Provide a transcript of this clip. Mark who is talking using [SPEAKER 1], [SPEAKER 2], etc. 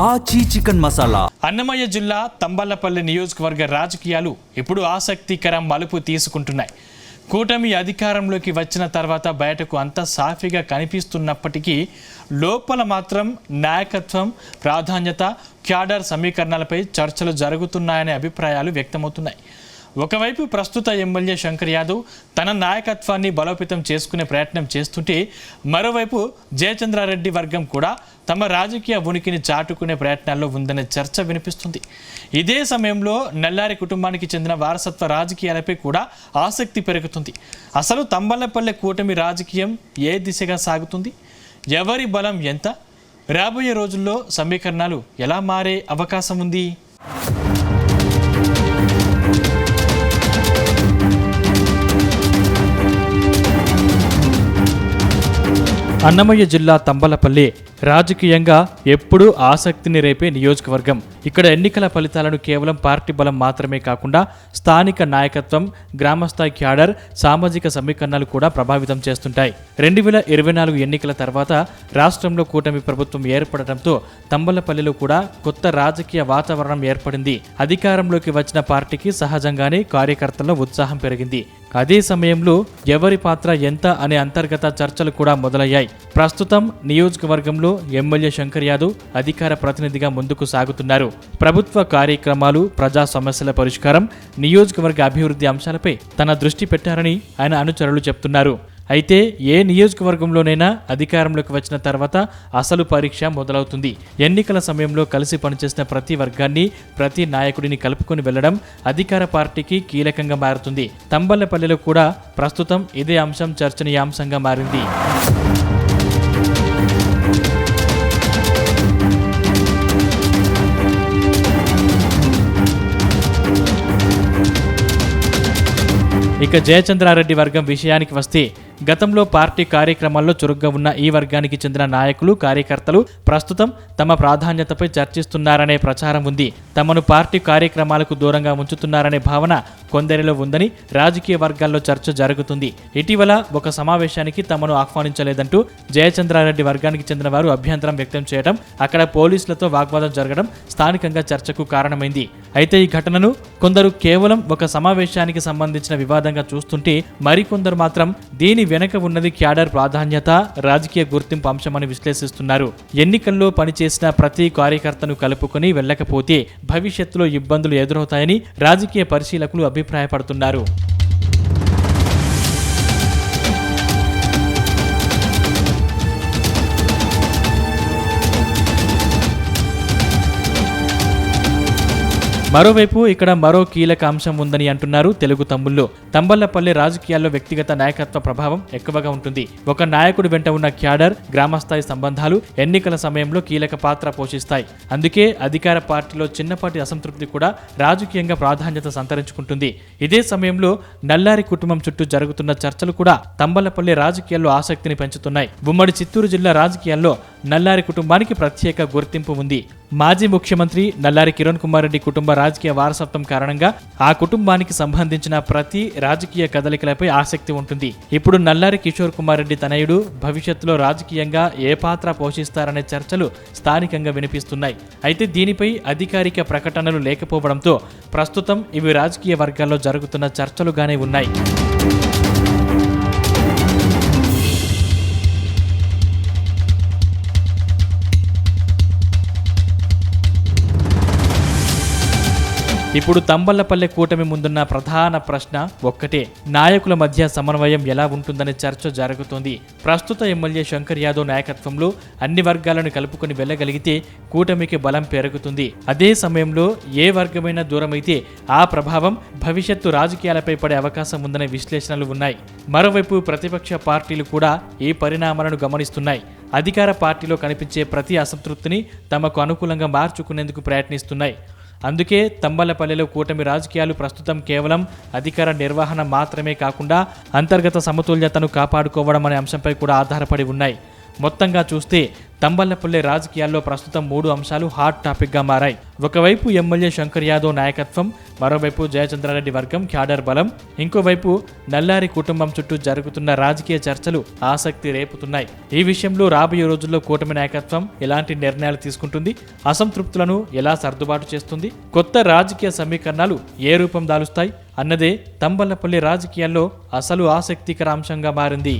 [SPEAKER 1] ఆచి చికెన్ మసాలా.
[SPEAKER 2] అన్నమయ్య జిల్లా తంబళ్లపల్లి నియోజకవర్గ రాజకీయాలు ఇప్పుడు ఆసక్తికర మలుపు తీసుకుంటున్నాయి. కూటమి అధికారంలోకి వచ్చిన తర్వాత బయటకు అంతా సాఫీగా కనిపిస్తున్నప్పటికీ లోపల మాత్రం నాయకత్వం, ప్రాధాన్యత, క్యాడర్ సమీకరణలపై చర్చలు జరుగుతున్నాయనే అభిప్రాయాలు వ్యక్తమవుతున్నాయి. ఒకవైపు ప్రస్తుత ఎమ్మెల్యే శంకర్ యాదవ్ తన నాయకత్వాన్ని బలోపేతం చేసుకునే ప్రయత్నం చేస్తుంటే, మరోవైపు జయచంద్రారెడ్డి వర్గం కూడా తమ రాజకీయ ఉనికిని చాటుకునే ప్రయత్నాల్లో ఉందనే చర్చ వినిపిస్తుంది. ఇదే సమయంలో నల్లారి కుటుంబానికి చెందిన వారసత్వ రాజకీయాలపై కూడా ఆసక్తి పెరుగుతుంది. అసలు తంబళ్లపల్లె కూటమి రాజకీయం ఏ దిశగా సాగుతుంది? ఎవరి బలం ఎంత? రాబోయే రోజుల్లో సమీకరణాలు ఎలా మారే అవకాశం ఉంది? అన్నమయ్య జిల్లా తంబళ్లపల్లి రాజకీయంగా ఎప్పుడూ ఆసక్తిని రేపే నియోజకవర్గం. ఇక్కడ ఎన్నికల ఫలితాలను కేవలం పార్టీ బలం మాత్రమే కాకుండా స్థానిక నాయకత్వం, గ్రామస్థాయి క్యాడర్, సామాజిక సమీకరణాలు కూడా ప్రభావితం చేస్తుంటాయి. 2024 ఎన్నికల తర్వాత రాష్ట్రంలో కూటమి ప్రభుత్వం ఏర్పడటంతో తంబళ్లపల్లిలో కూడా కొత్త రాజకీయ వాతావరణం ఏర్పడింది. అధికారంలోకి వచ్చిన పార్టీకి సహజంగానే కార్యకర్తల్లో ఉత్సాహం పెరిగింది. అదే సమయంలో ఎవరి పాత్ర ఎంత అనే అంతర్గత చర్చలు కూడా మొదలయ్యాయి. ప్రస్తుతం నియోజకవర్గంలో ఎమ్మెల్యే శంకర్ యాదవ్ అధికార ప్రతినిధిగా ముందుకు సాగుతున్నారు. ప్రభుత్వ కార్యక్రమాలు, ప్రజా సమస్యల పరిష్కారం, నియోజకవర్గ అభివృద్ధి అంశాలపై తన దృష్టి పెట్టారని ఆయన అనుచరులు చెప్తున్నారు. అయితే ఏ నియోజకవర్గంలోనైనా అధికారంలోకి వచ్చిన తర్వాత అసలు పరీక్ష మొదలవుతుంది. ఎన్నికల సమయంలో కలిసి పనిచేసిన ప్రతి వర్గాన్ని, ప్రతి నాయకుడిని కలుపుకొని వెళ్లడం అధికార పార్టీకి కీలకంగా మారుతుంది. తంబళ్లపల్లిలో కూడా ప్రస్తుతం ఇదే అంశం చర్చనీయాంశంగా మారింది. ఇక జయచంద్రారెడ్డి వర్గం విషయానికి వస్తే, గతంలో పార్టీ కార్యక్రమాల్లో చురుగ్గా ఉన్న ఈ వర్గానికి చెందిన నాయకులు, కార్యకర్తలు ప్రస్తుతం తమ ప్రాధాన్యతపై చర్చిస్తున్నారనే ప్రచారం ఉంది. తమను పార్టీ కార్యక్రమాలకు దూరంగా ఉంచుతున్నారనే భావన కొందరిలో ఉందని రాజకీయ వర్గాల్లో చర్చ జరుగుతుంది. ఇటీవల ఒక సమావేశానికి తమను ఆహ్వానించలేదంటూ జయచంద్రారెడ్డి వర్గానికి చెందిన వారు అభ్యంతరం వ్యక్తం చేయడం, అక్కడ పోలీసులతో వాగ్వాదం జరగడం స్థానికంగా చర్చకు కారణమైంది. అయితే ఈ ఘటనను కొందరు కేవలం ఒక సమావేశానికి సంబంధించిన వివాదంగా చూస్తుంటే, మరికొందరు మాత్రం దీని వెనక ఉన్నది క్యాడర్ ప్రాధాన్యత, రాజకీయ గుర్తింపు అంశమని విశ్లేషిస్తున్నారు. ఎన్నికల్లో పనిచేసిన ప్రతి కార్యకర్తను కలుపుకొని వెళ్ళకపోతే భవిష్యత్తులో ఇబ్బందులు ఎదురవుతాయని రాజకీయ పరిశీలకులు అభిప్రాయపడుతున్నారు. మరోవైపు ఇక్కడ మరో కీలక అంశం ఉందని అంటున్నారు తెలుగు తమ్ముళ్ళు. తంబళ్లపల్లి రాజకీయాల్లో వ్యక్తిగత నాయకత్వ ప్రభావం ఎక్కువగా ఉంటుంది. ఒక నాయకుడి వెంట ఉన్న క్యాడర్, గ్రామస్థాయి సంబంధాలు ఎన్నికల సమయంలో కీలక పాత్ర పోషిస్తాయి. అందుకే అధికార పార్టీలో చిన్నపాటి అసంతృప్తి కూడా రాజకీయంగా ప్రాధాన్యత సంతరించుకుంటుంది. ఇదే సమయంలో నల్లారి కుటుంబం చుట్టూ జరుగుతున్న చర్చలు కూడా తంబళ్లపల్లి రాజకీయాల్లో ఆసక్తిని పెంచుతున్నాయి. ఉమ్మడి చిత్తూరు జిల్లా రాజకీయాల్లో నల్లారి కుటుంబానికి ప్రత్యేక గుర్తింపు ఉంది. మాజీ ముఖ్యమంత్రి నల్లారి కిరణ్ కుమార్ రెడ్డి కుటుంబ రాజకీయ వారసత్వం కారణంగా ఆ కుటుంబానికి సంబంధించిన ప్రతి రాజకీయ కదలికలపై ఆసక్తి ఉంటుంది. ఇప్పుడు నల్లారి కిషోర్ కుమార్ రెడ్డి తనయుడు భవిష్యత్తులో రాజకీయంగా ఏ పాత్ర పోషిస్తారనే చర్చలు స్థానికంగా వినిపిస్తున్నాయి. అయితే దీనిపై అధికారిక ప్రకటనలు లేకపోవడంతో ప్రస్తుతం ఇవి రాజకీయ వర్గాల్లో జరుగుతున్న చర్చలుగానే ఉన్నాయి. ఇప్పుడు తంబళ్లపల్లె కూటమి ముందున్న ప్రధాన ప్రశ్న ఒక్కటే: నాయకుల మధ్య సమన్వయం ఎలా ఉంటుందనే చర్చ జరుగుతోంది. ప్రస్తుత ఎమ్మెల్యే శంకర్ యాదవ్ నాయకత్వంలో అన్ని వర్గాలను కలుపుకొని వెళ్ళగలిగితే కూటమికి బలం పెరుగుతుంది. అదే సమయంలో ఏ వర్గమైనా దూరమైతే ఆ ప్రభావం భవిష్యత్తు రాజకీయాలపై పడే అవకాశం ఉందనే విశ్లేషణలు ఉన్నాయి. మరోవైపు ప్రతిపక్ష పార్టీలు కూడా ఈ పరిణామాలను గమనిస్తున్నాయి. అధికార పార్టీలో కనిపించే ప్రతి అసంతృప్తిని తమకు అనుకూలంగా మార్చుకునేందుకు ప్రయత్నిస్తున్నాయి. అందుకే తంబళ్లపల్లిలో కూటమి రాజకీయాలు ప్రస్తుతం కేవలం అధికార నిర్వహణ మాత్రమే కాకుండా అంతర్గత సమతుల్యతను కాపాడుకోవడం అనే అంశంపై కూడా ఆధారపడి ఉన్నాయి. మొత్తంగా చూస్తే తంబళ్లపల్లి రాజకీయాల్లో ప్రస్తుతం 3 అంశాలు హాట్ టాపిక్గా మారాయి. ఒకవైపు ఎమ్మెల్యే శంకర్ యాదవ్ నాయకత్వం, మరోవైపు జయచంద్రారెడ్డి వర్గం క్యాడర్ బలం, ఇంకోవైపు నల్లారి కుటుంబం చుట్టూ జరుగుతున్న రాజకీయ చర్చలు ఆసక్తి రేపుతున్నాయి. ఈ విషయంలో రాబోయే రోజుల్లో కూటమి నాయకత్వం ఎలాంటి నిర్ణయాలు తీసుకుంటుంది, అసంతృప్తులను ఎలా సర్దుబాటు చేస్తుంది, కొత్త రాజకీయ సమీకరణాలు ఏ రూపం దాలుస్తాయి అన్నదే తంబళ్లపల్లి రాజకీయాల్లో అసలు ఆసక్తికర అంశంగా మారింది.